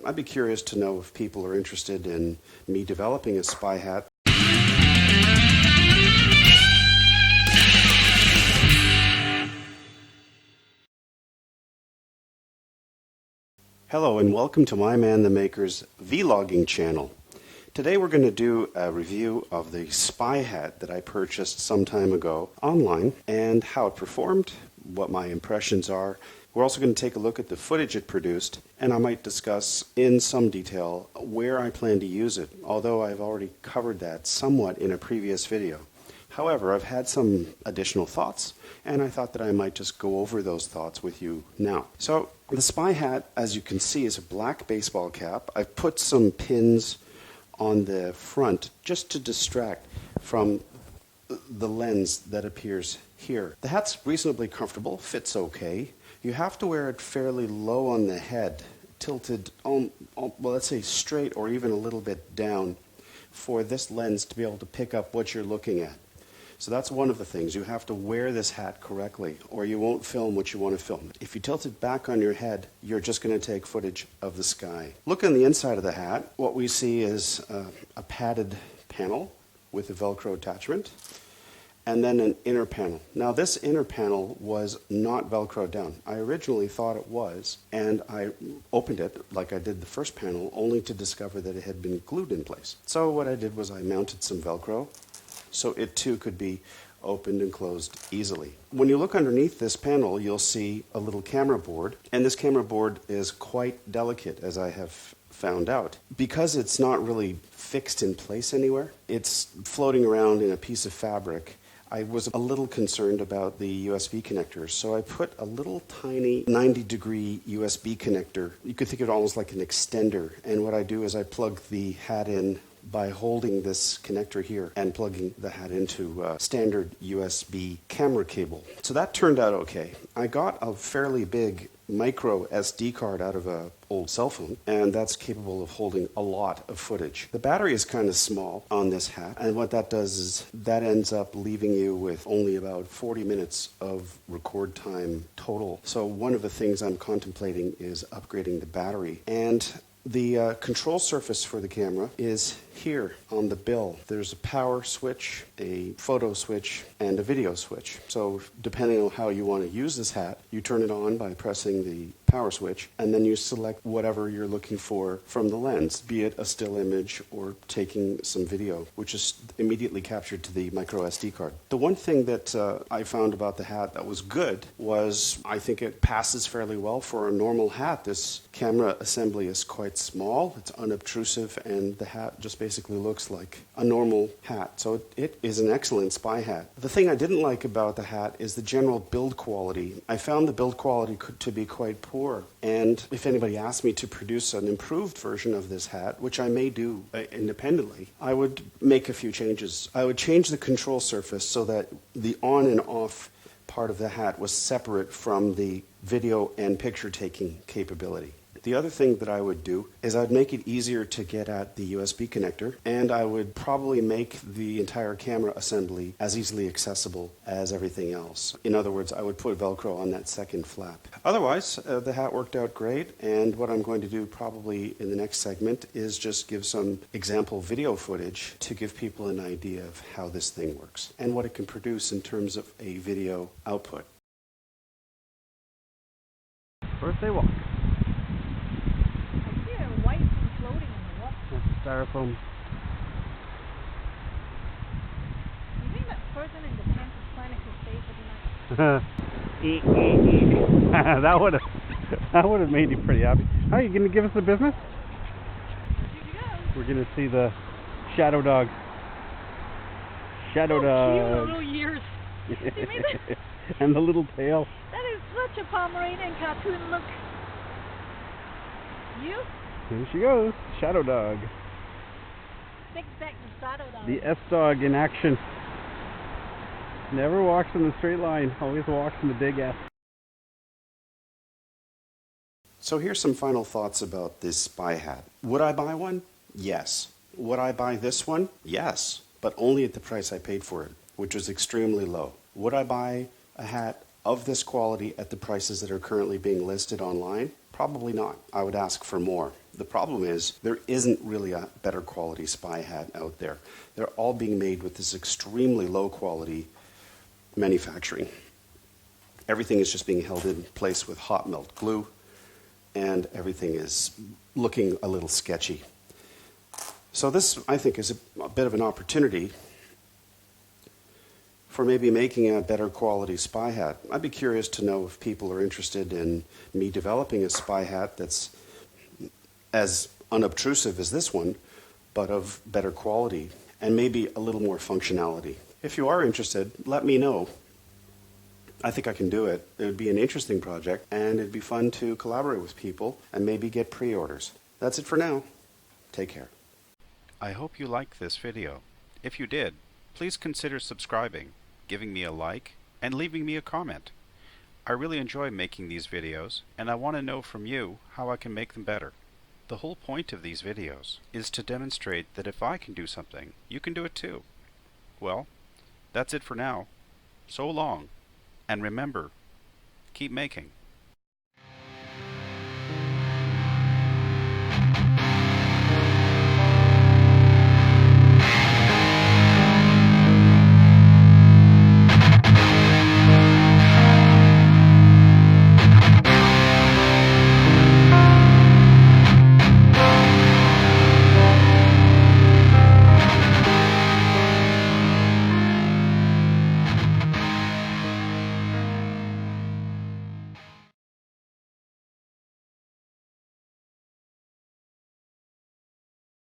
I'd be curious to know if people are interested in me developing a spy hat. Hello and welcome to My Man the Maker's vlogging channel. Today we're going to do a review of the spy hat that I purchased some time ago online and how it performed, what my impressions are. We're also going to take a look at the footage it produced, and I might discuss in some detail where I plan to use it, although I've already covered that somewhat in a previous video. However, I've had some additional thoughts, and I thought that I might just go over those thoughts with you now. So, the spy hat, as you can see, is a black baseball cap. I've put some pins on the front just to distract from the lens that appears here. The hat's reasonably comfortable, fits okay. You have to wear it fairly low on the head, tilted, well, let's say straight or even a little bit down for this lens to be able to pick up what you're looking at. So that's one of the things. You have to wear this hat correctly or you won't film what you want to film. If you tilt it back on your head, you're just going to take footage of the sky. Look on the inside of the hat. What we see is a padded panel with a Velcro attachment and then an inner panel. Now this inner panel was not Velcroed down. I originally thought it was, and I opened it like I did the first panel only to discover that it had been glued in place. So what I did was I mounted some Velcro so it too could be opened and closed easily. When you look underneath this panel, you'll see a little camera board, and this camera board is quite delicate, as I have found out. Because it's not really fixed in place anywhere, it's floating around in a piece of fabric. I was a little concerned about the USB connectors, so I put a little tiny 90-degree USB connector. You could think of it almost like an extender, and what I do is I plug the hat in by holding this connector here and plugging the hat into a standard USB camera cable. So that turned out okay. I got a fairly big micro SD card out of an old cell phone, and that's capable of holding a lot of footage. The battery is kind of small on this hat, and what that does is that ends up leaving you with only about 40 minutes of record time total. So one of the things I'm contemplating is upgrading the battery. And the control surface for the camera is here on the bill. There's a power switch, a photo switch, and a video switch. So depending on how you want to use this hat, you turn it on by pressing the power switch, and then you select whatever you're looking for from the lens, be it a still image or taking some video, which is immediately captured to the micro SD card. The one thing that I found about the hat that was good was I think it passes fairly well for a normal hat. This camera assembly is quite small, it's unobtrusive, and the hat just basically looks like a normal hat. So it is an excellent spy hat. The thing I didn't like about the hat is the general build quality. I found the build quality to be quite poor. And if anybody asked me to produce an improved version of this hat, which I may do independently, I would make a few changes. I would change the control surface so that the on and off part of the hat was separate from the video and picture taking capability. The other thing that I would do is I'd make it easier to get at the USB connector, and I would probably make the entire camera assembly as easily accessible as everything else. In other words, I would put Velcro on that second flap. Otherwise, the hat worked out great, and what I'm going to do probably in the next segment is just give some example video footage to give people an idea of how this thing works and what it can produce in terms of a video output. Birthday walk. Styrofoam. You think that person in the tent is planning to stay for the night? that would have made you pretty happy. How are you going to give us the business? We're going to see the shadow dog. Shadow dog. Cute little ears. And the little tail. That is such a Pomeranian cartoon look. You? Here she goes. Shadow dog. Big back shadow dog. The S-dog in action. Never walks in the straight line. Always walks in the big S. So here's some final thoughts about this spy hat. Would I buy one? Yes. Would I buy this one? Yes. But only at the price I paid for it, which was extremely low. Would I buy a hat of this quality at the prices that are currently being listed online? Probably not. I would ask for more. The problem is there isn't really a better quality spy hat out there. They're all being made with this extremely low quality manufacturing. Everything is just being held in place with hot melt glue, and everything is looking a little sketchy. So this, I think, is a bit of an opportunity for maybe making a better quality spy hat. I'd be curious to know if people are interested in me developing a spy hat that's as unobtrusive as this one, but of better quality and maybe a little more functionality. If you are interested, let me know. I think I can do it. It would be an interesting project, and it'd be fun to collaborate with people and maybe get pre-orders. That's it for now. Take care. I hope you liked this video. If you did, please consider subscribing, giving me a like, and leaving me a comment. I really enjoy making these videos, and I want to know from you how I can make them better. The whole point of these videos is to demonstrate that if I can do something, you can do it too. Well, that's it for now. So long, and remember, keep making.